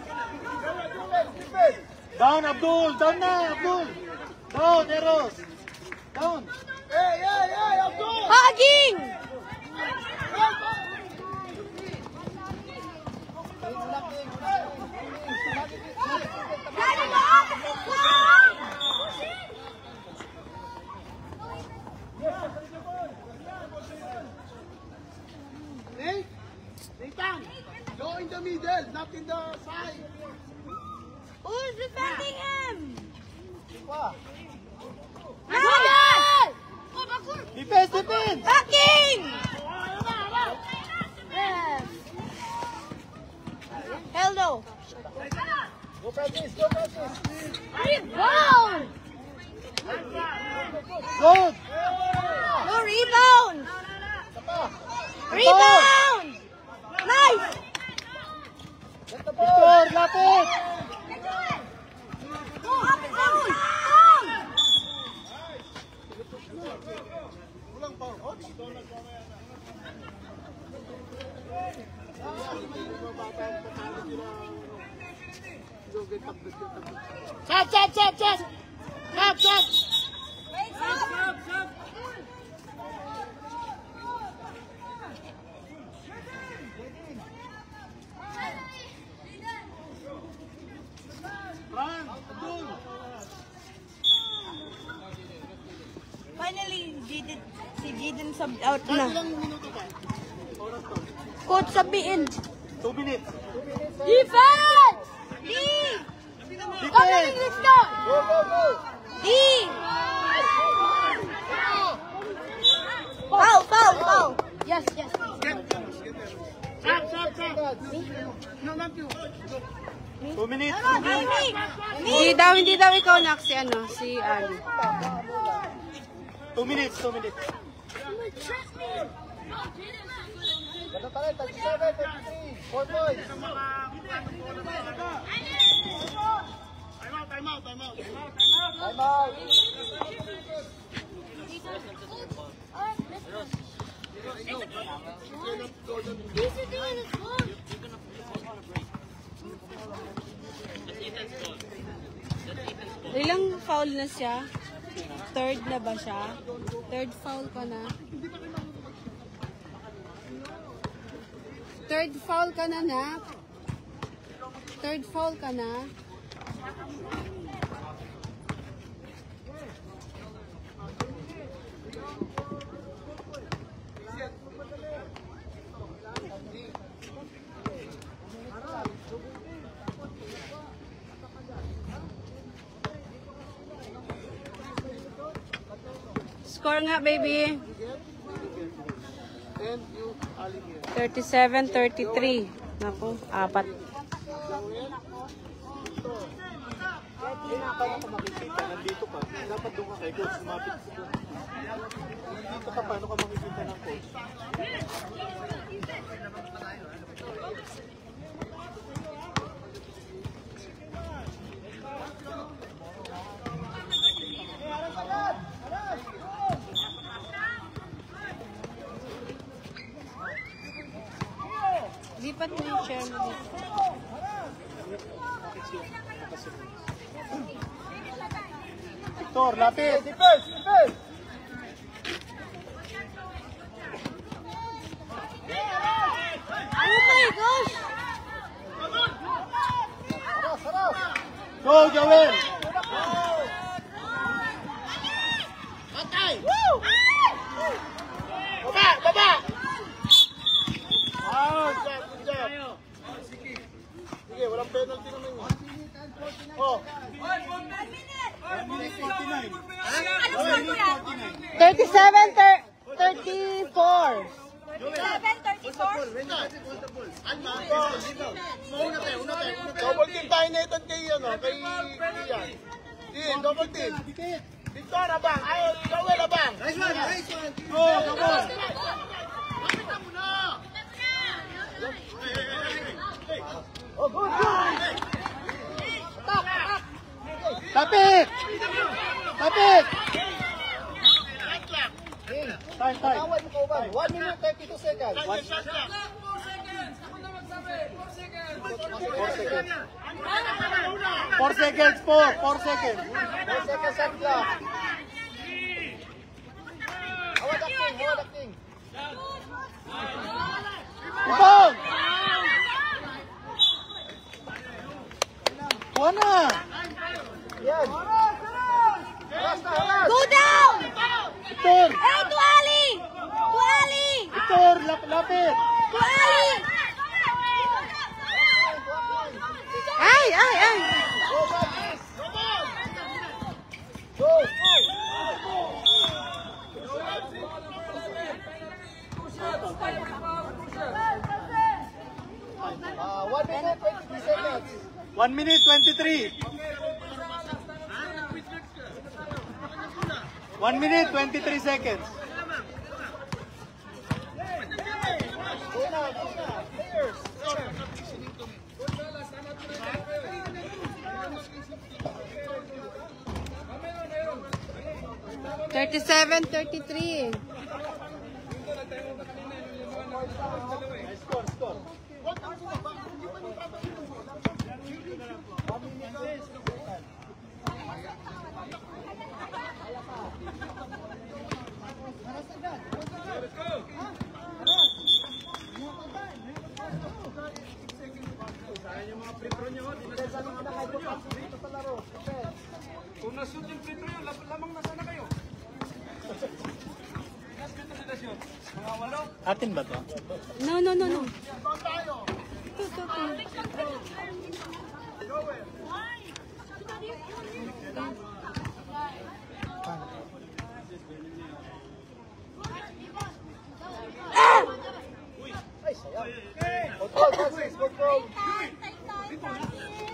Defense! Down, Abdul! Down na, Abdul! Down, Eros! Down! Hey, Abdul! Hugging! Daddy, the opposite side! Nate? Nathan! Go in the middle, not in the side. Who's defending him? Pa. Good! Defense, defense! Backing! Yes. Hello. Go practice, go practice! Rebound! Good! No rebound! Rebound! Nice! Victor, lapit! Go up and down! Shot! Run, Abdul! Finally, si Jaden subbed out na. Ilang minuto ba? Oras to. Coach, sabihin. 2 minutes. Defense! D! Come on, Defense! let's go! Go, go, go! D! Foul! Yes. Get there. Shot! No, not you. 2 minutes. Come on, Amy! Hindi daw ikaw nak si si Ali. 2 minutes, 2 minutes. Ganun tayo, 37, 33, 4 points. Time out. Time out. Ilang foul na siya? third na ba siya? Third foul ka na? Third foul ka na, Nak? Third foul ka na? Score nga, baby. And you, Ali here. 37-33. Naku, apat. Paano ka makikita? Nandito ka. Dapat doon ka kay coach. Sumapit ka doon. Nandito ka. Paano ka makikita ng coach? Lipat mo yung chair mo dito. Victor, lapit! Defense! Defense! Oh my gosh! Go, Joel! Patay! Baba! Baba! Good job. Sige, walang penalty naman yun. Oh. 37-34. 37-34. Alma, una tayo. Double team tayo na ito kay Ian. Ian, double team. Victor, abang. Ay, Joel, abang. Nice one. Go, come on. Lapit mo na. Oh, good. Lapit! Lapit! Time. 1 minute, 32 seconds. 4 seconds, 4 seconds. 4 seconds shot clock. Hawak acting. Ipon! Buona! Yan. Go down! Victor! Hey, to Ali! To Ali! Victor, lapit! To Ali! Ay! Go. 1 minute, 23 seconds. 1 minute, 23. 1 minute, 23 seconds. Go na. Players. 37-33. Score. 8 Atin ba to? No. Ito.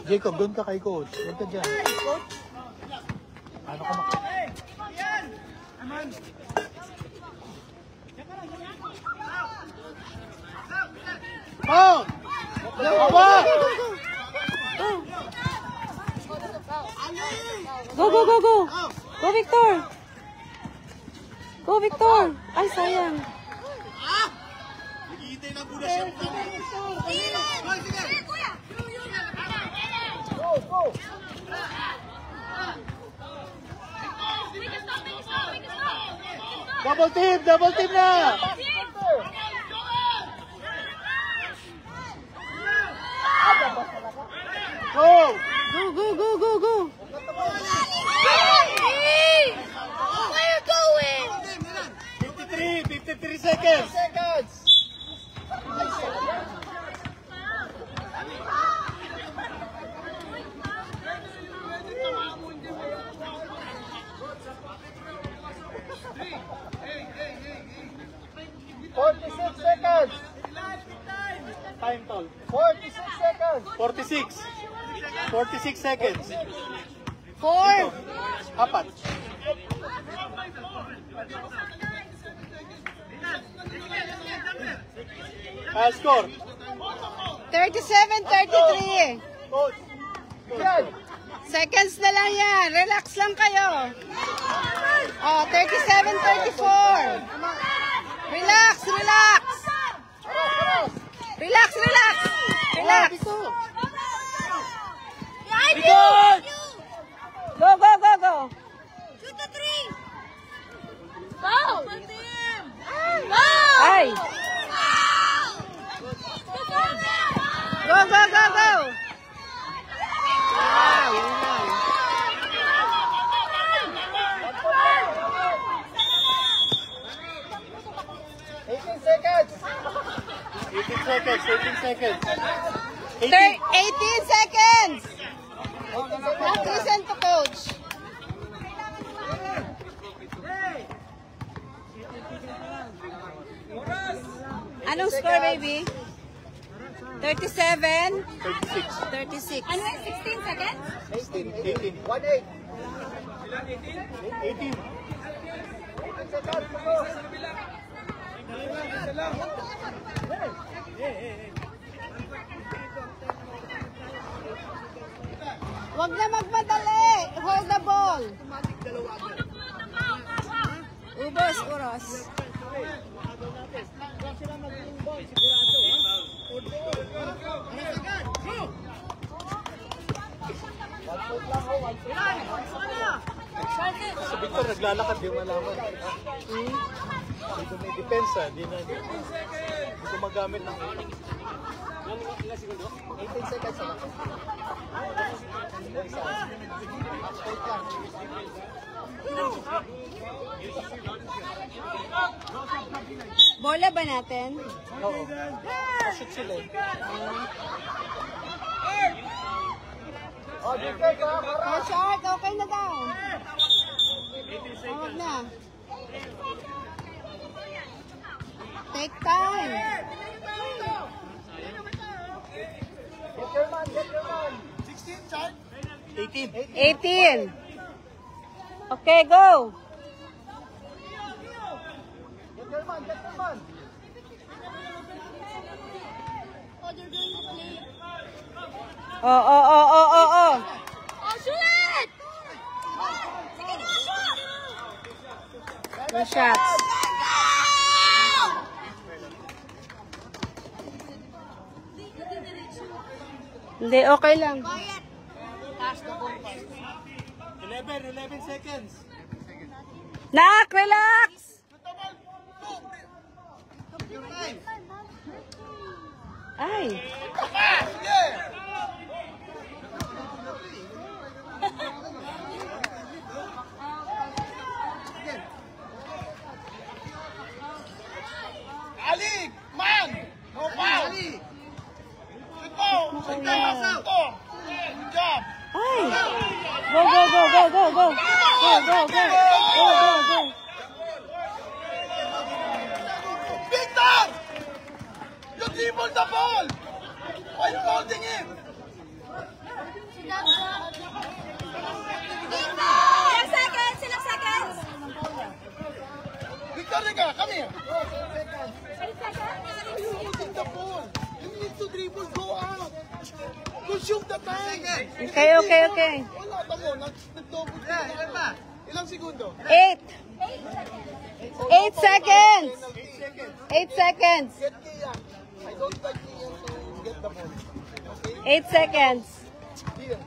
Jacob, doon ka kay coach. Doon ka dyan. Ano ka Oh! Baba! Go! Go, Victor! Go, Victor! Ay, sayang. Nagihintay na muna siya. Go. Double team na! Go! Go. Where you going? 53 seconds! Time toll. 46 seconds. 4. Apat. Score. 37-33. Coach. Seconds na lang yan. Relax lang kayo. Oh, 37-34. Relax. Ikot! Go. Shoot the three. Go. Ay. Go. Wow, yun lang. 18 seconds. 18 seconds. Listen to coach. Anong score, baby? 37? 36. Ano yun? 16 seconds? 18. 18. Huwag na magmadali. Hold the ball. Ubos, oras. Sa Victor, naglalakad, di malaman. Dito may depensa, di ko magamit ng 18 seconds. Bola ba natin? Oo. Shoot sila eh. Oh, short. Okay na daw. Huwag na. Take time. 18. Okay, go. Oh. Oh, shoot it. No shots. Hindi, okay lang. 11 seconds. Nak, relax! Ay. Ali! Man! No foul! Good ball! Good job! Ay. Go. Victor! You dribbled the ball! Why are you holding him? Ilang seconds? Victor, come here. You're holding the ball. You need to dribble, go out. Consume the time. Okay. Wala, tamo. Nag-double. Ilang segundo? 8 seconds. 8 seconds. Get Kian. I don't like Kian to get the ball. 8 seconds. Here.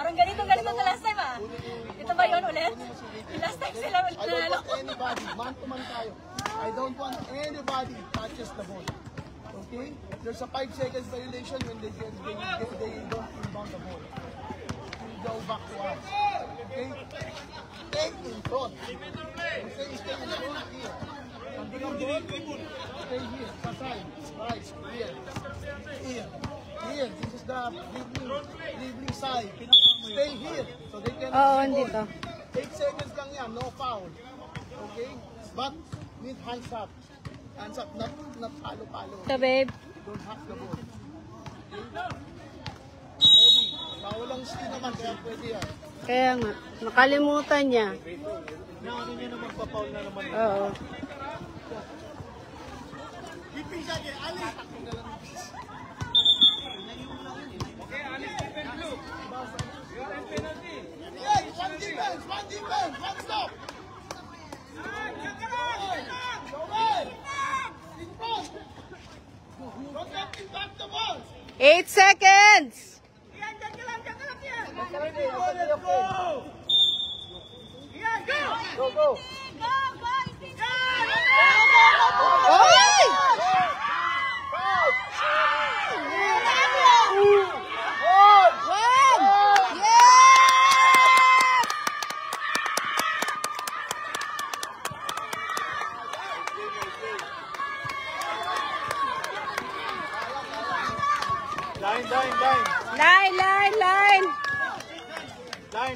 Parang ganito na last time ah. Ito ba yun ulit? Yung last time sila ulit I don't nanalo. want anybody, man to man tayo. I don't want anybody touches the ball. Okay? There's a 5 seconds violation when they don't inbound the ball. We go back to us. Okay? Stay in front. Stay in front here. Stay here. Pasay. Right. Here. Here. Here. This is the dribbling side. Stay here. So they can... Oo, andito. 8 seconds lang yan, no foul. Okay? But need hands up. Hands up, not palo-palo. Ito, babe. Don't hack the ball. Okay? Ready? Walang steal naman, kaya pwede yan. Kaya nga, nakalimutan niya. Naano niya na magpapaul na naman. Oo. Yes, one defense, one stop. Joel! In front! Don't let him back the ball! 8 seconds! Go, go! Oy! One! Yes!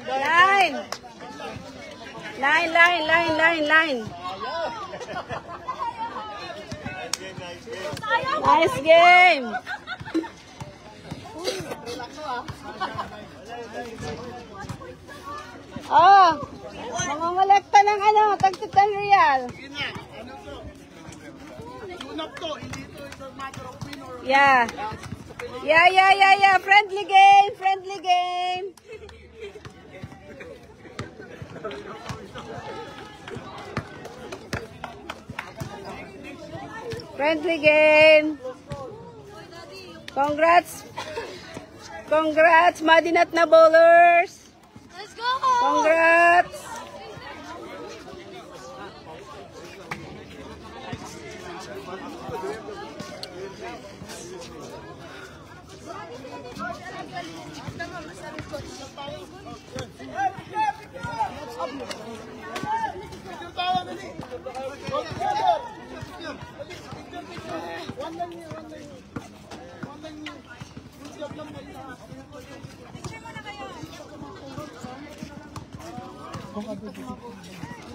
Line. Line, line, line! Line! Line. Nice game! Oh, mangongolekta ng tagti 10 real. Tune up to, hindi to it's a matter of win or... Yeah. Friendly game. Friendly game. Congrats, Madinat na bowlers. Let's go! Congrats.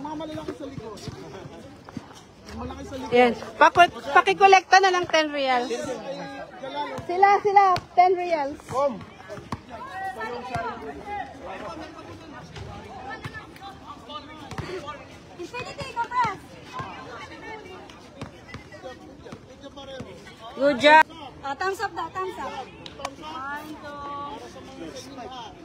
Mamalaki sa likod. Malaki sa likod. Yan. Pakikolekta na lang 10 reals. Sila, 10 reals. Infinity, compress! Good job. Thumbs up daw, thumbs up. 1, 2,